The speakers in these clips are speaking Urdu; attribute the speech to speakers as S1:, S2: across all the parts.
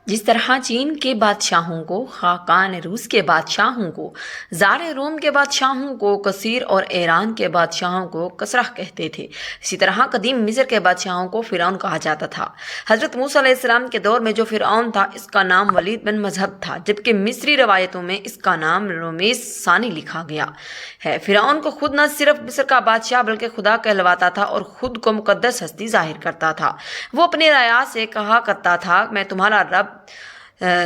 S1: جس طرح چین کے بادشاہوں کو، خاقان روس کے بادشاہوں کو، زار روم کے بادشاہوں کو کثیر اور ایران کے بادشاہوں کو کسرہ کہتے تھے، اسی طرح قدیم مصر کے بادشاہوں کو فرعون کہا جاتا تھا۔ حضرت موسیٰ علیہ السلام کے دور میں جو فرعون تھا اس کا نام ولید بن مذہب تھا، جبکہ مصری روایتوں میں اس کا نام رمیس ثانی لکھا گیا ہے۔ فرعون کو خود نہ صرف مصر کا بادشاہ بلکہ خدا کہلواتا تھا اور خود کو مقدس ہستی ظاہر کرتا تھا۔ وہ اپنی رعایا سے کہا کرتا تھا، میں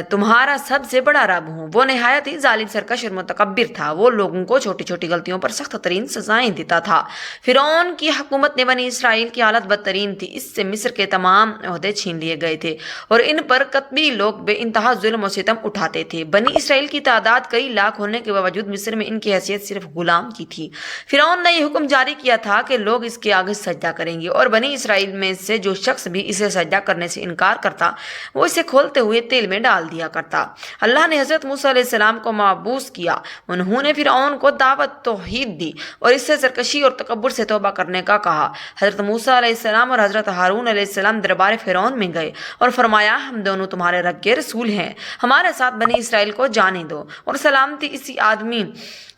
S1: تمہارا سب سے بڑا رب ہوں۔ وہ نہایت ہی ظالم، سرکش اور متکبر تھا۔ وہ لوگوں کو چھوٹی چھوٹی غلطیوں پر سخت ترین سزائیں دیتا تھا۔ فرعون کی حکومت نے بنی اسرائیل کی حالت بدترین تھی۔ اس سے مصر کے تمام عہدے چھین لیے گئے تھے اور ان پر قطبی لوگ بے انتہا ظلم و ستم اٹھاتے تھے۔ بنی اسرائیل کی تعداد کئی لاکھ ہونے کے باوجود مصر میں ان کی حیثیت صرف غلام کی تھی۔ فرعون نے یہ حکم جاری کیا تھا کہ لوگ اس کے آگے سجدہ کریں گے، اور بنی اسرائیل میں سے جو شخص بھی اسے سجدہ کرنے سے انکار کرتا وہ اسے کھولتے ہوئے تیل میں ڈال دیا کرتا۔ اللہ نے حضرت موسیٰ علیہ السلام کو مبعوث کیا۔ انہوں نے فرعون کو دعوت توحید دی اور اس سے سرکشی اور تکبر سے توبہ کرنے کا کہا۔ حضرت موسیٰ علیہ السلام اور حضرت ہارون علیہ السلام دربار فرعون میں گئے اور فرمایا، ہم دونوں تمہارے رب کے رسول ہیں، ہمارے ساتھ بنی اسرائیل کو جانے دو، اور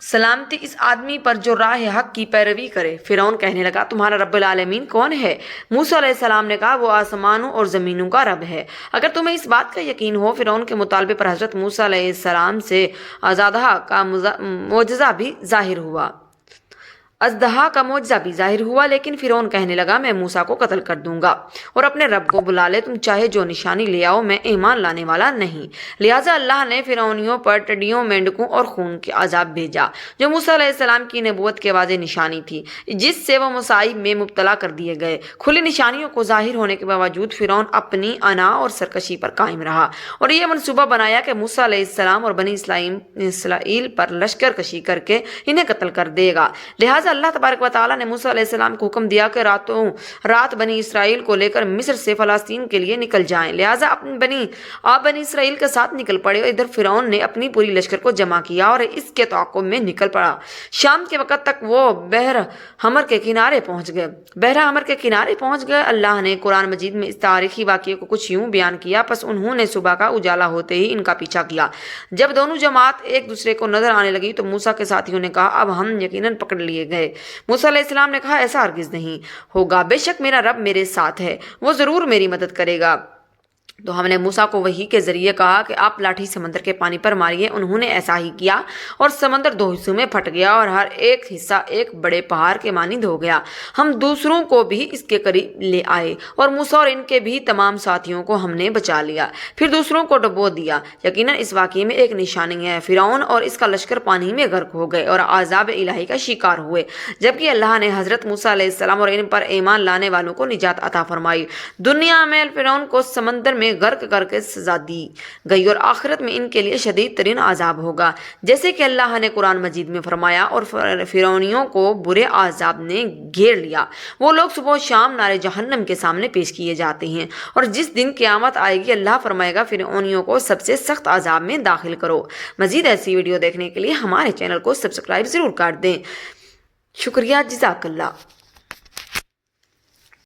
S1: سلامتی اس آدمی پر جو راہ حق کی پیروی کرے۔ فرعون کہنے لگا، تمہارا رب العالمین کون ہے؟ موسیٰ علیہ السلام نے کہا، وہ آسمانوں اور زمینوں کا رب ہے۔ اگر تمہیں اس بات کا یقین ہو، فرعون کے مطالبے پر حضرت موسیٰ علیہ السلام سے اژدہا کا معجزہ بھی ظاہر ہوا، لیکن فرعون کہنے لگا، میں موسیٰ کو قتل کر دوں گا، اور اپنے رب کو بلا لے، تم چاہے جو نشانی لے آؤ، میں ایمان لانے والا نہیں۔ لہٰذا اللہ نے فرعونیوں پر ٹڈیوں، مینڈکوں اور خون کے عذاب بھیجا، جو موسیٰ علیہ السلام کی نبوت کی واضح نشانی تھی، جس سے وہ مصائب میں مبتلا کر دیے گئے۔ کھلی نشانیوں کو ظاہر ہونے کے باوجود فرعون اپنی انا اور سرکشی پر قائم رہا اور یہ منصوبہ بنایا کہ موسیٰ علیہ السلام اور بنی اسرائیل پر لشکر کشی کر کے انہیں قتل کر دے گا۔ لہٰذا اللہ تبارک و تعالیٰ نے موسیٰ علیہ السلام کو حکم دیا کہ رات بنی اسرائیل کو لے کر مصر سے فلسطین کے لیے نکل جائیں۔ لہٰذا آپ بنی اسرائیل کے ساتھ نکل پڑے، اور ادھر فرعون نے اپنی پوری لشکر کو جمع کیا اور اس کے تعاقب میں نکل پڑا۔ شام کے وقت تک وہ بحر حمر کے کنارے پہنچ گئے۔ اللہ نے قرآن مجید میں اس تاریخی واقعے کو کچھ یوں بیان کیا، پس انہوں نے صبح کا اجالا ہوتے ہی ان کا پیچھا کیا۔ جب دونوں جماعت ایک دوسرے کو نظر آنے لگی تو موسیٰ کے ساتھیوں نے کہا، اب ہم یقیناً پکڑ لیے گئے۔ موسیٰ علیہ السلام نے کہا، ایسا ہرگز نہیں ہوگا، بے شک میرا رب میرے ساتھ ہے، وہ ضرور میری مدد کرے گا۔ تو ہم نے موسیٰ کو وحی کے ذریعے کہا کہ آپ لاٹھی سمندر کے پانی پر ماریے۔ انہوں نے ایسا ہی کیا اور سمندر دو حصوں میں پھٹ گیا اور ہر ایک حصہ ایک بڑے پہاڑ کے مانند ہو گیا۔ ہم دوسروں کو بھی اس کے قریب لے آئے اور موسیٰ اور ان کے بھی تمام ساتھیوں کو ہم نے بچا لیا، پھر دوسروں کو ڈبو دیا۔ یقیناً اس واقعے میں ایک نشانی ہے، فرعون اور اس کا لشکر پانی میں غرق ہو گئے اور عذاب الہی کا شکار ہوئے، جبکہ اللہ نے حضرت موسیٰ علیہ السلام اور ان پر ایمان لانے والوں کو نجات عطا فرمائی۔ دنیا میں فرعون کو سمندر میں غرق کر کے سزا دی گئی اور آخرت میں ان کے لیے شدید ترین عذاب ہوگا، جیسے کہ اللہ نے قرآن مجید میں فرمایا، اور فرعونیوں کو برے عذاب نے گھیر لیا۔ وہ لوگ صبح و شام نار جہنم کے سامنے پیش کیے جاتے ہیں، اور جس دن قیامت آئے گی اللہ فرمائے گا، فرعونیوں کو سب سے سخت عذاب میں داخل کرو۔ مزید ایسی ویڈیو دیکھنے کے لیے ہمارے چینل کو سبسکرائب ضرور کر دیں۔ شکریہ، جزاک اللہ۔